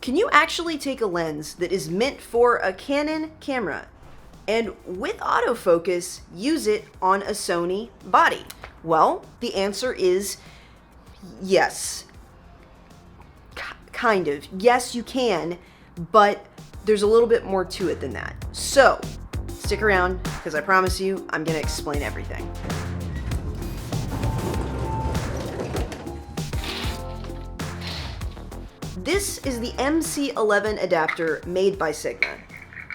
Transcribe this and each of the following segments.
Can you actually take a lens that is meant for a Canon camera and with autofocus use it on a Sony body? Well, the answer is yes. Kind of. Yes, you can, but there's a little bit more to it than that. So, stick around, because I promise you, I'm going to explain everything. This is the MC11 adapter made by Sigma.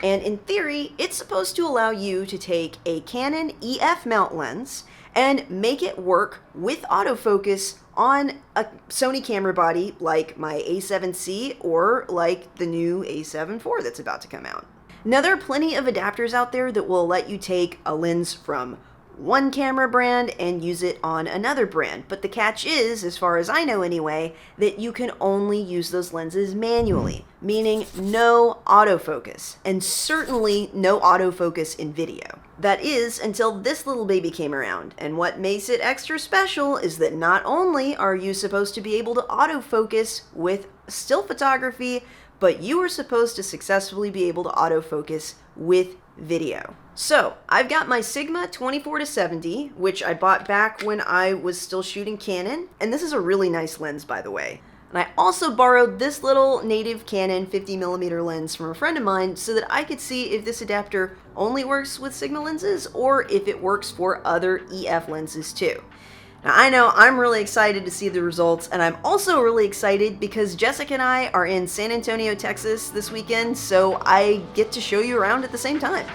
And in theory, it's supposed to allow you to take a Canon EF mount lens and make it work with autofocus on a Sony camera body like my A7C or like the new A7 IV that's about to come out. Now, there are plenty of adapters out there that will let you take a lens from one camera brand and use it on another brand, but the catch is, as far as I know anyway, that you can only use those lenses manually, meaning no autofocus, and certainly no autofocus in video. That is, until this little baby came around, and what makes it extra special is that not only are you supposed to be able to autofocus with still photography, but you are supposed to successfully be able to autofocus with video. So, I've got my Sigma 24-70, which I bought back when I was still shooting Canon, and this is a really nice lens, by the way. And I also borrowed this little native Canon 50mm lens from a friend of mine so that I could see if this adapter only works with Sigma lenses or if it works for other EF lenses too. Now, I know I'm really excited to see the results, and I'm also really excited because Jessica and I are in San Antonio, Texas this weekend, so I get to show you around at the same time.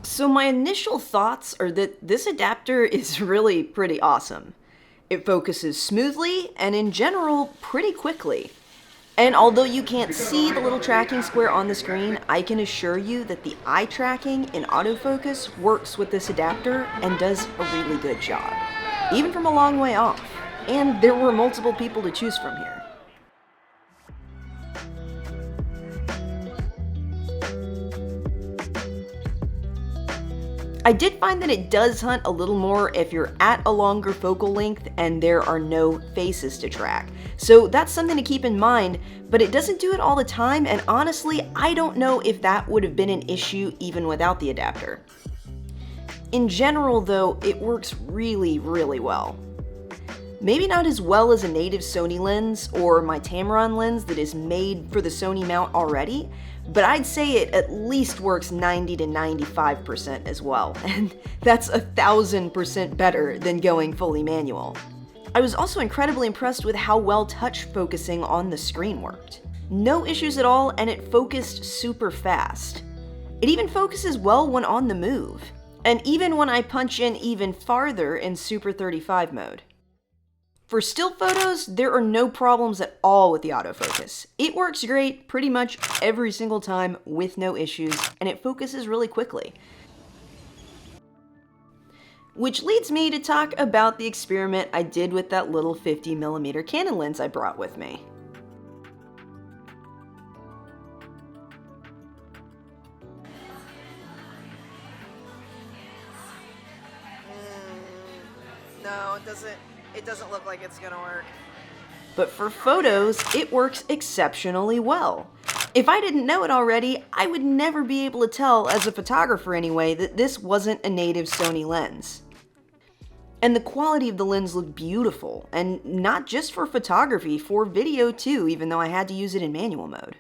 So my initial thoughts are that this adapter is really pretty awesome. It focuses smoothly and in general pretty quickly. And although you can't see the little tracking square on the screen, I can assure you that the eye tracking in autofocus works with this adapter and does a really good job, even from a long way off. And there were multiple people to choose from here. I did find that it does hunt a little more if you're at a longer focal length and there are no faces to track. So that's something to keep in mind, but it doesn't do it all the time, and honestly, I don't know if that would have been an issue even without the adapter. In general though, it works really, really well. Maybe not as well as a native Sony lens or my Tamron lens that is made for the Sony mount already, but I'd say it at least works 90 to 95% as well, and that's 1,000% better than going fully manual. I was also incredibly impressed with how well touch focusing on the screen worked. No issues at all, and it focused super fast. It even focuses well when on the move, and even when I punch in even farther in Super 35 mode. For still photos, there are no problems at all with the autofocus. It works great pretty much every single time with no issues, and it focuses really quickly. Which leads me to talk about the experiment I did with that little 50mm Canon lens I brought with me. No, it doesn't look like it's gonna work. But for photos, it works exceptionally well. If I didn't know it already, I would never be able to tell, as a photographer anyway, that this wasn't a native Sony lens. And the quality of the lens looked beautiful, and not just for photography, for video too, even though I had to use it in manual mode.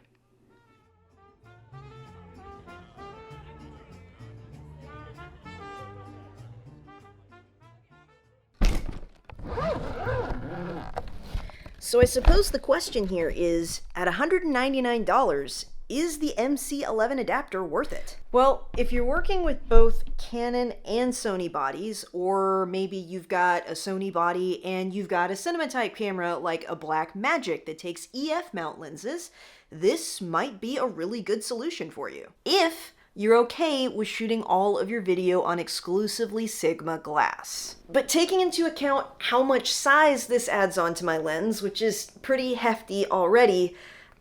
So I suppose the question here is, at $199, is the MC11 adapter worth it? Well, if you're working with both Canon and Sony bodies, or maybe you've got a Sony body and you've got a cinema type camera like a Blackmagic that takes EF mount lenses, this might be a really good solution for you. If you're okay with shooting all of your video on exclusively Sigma glass. But taking into account how much size this adds on to my lens, which is pretty hefty already,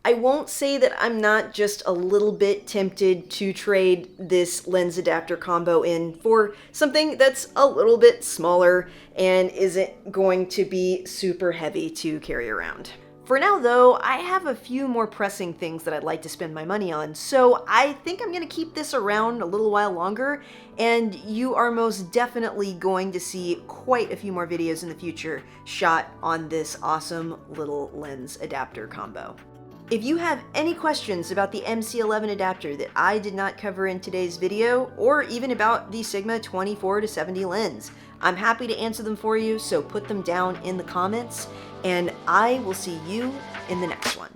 I won't say that I'm not just a little bit tempted to trade this lens adapter combo in for something that's a little bit smaller and isn't going to be super heavy to carry around. For now though, I have a few more pressing things that I'd like to spend my money on, so I think I'm gonna keep this around a little while longer, and you are most definitely going to see quite a few more videos in the future shot on this awesome little lens adapter combo. If you have any questions about the MC11 adapter that I did not cover in today's video, or even about the Sigma 24-70 lens, I'm happy to answer them for you, so put them down in the comments, and I will see you in the next one.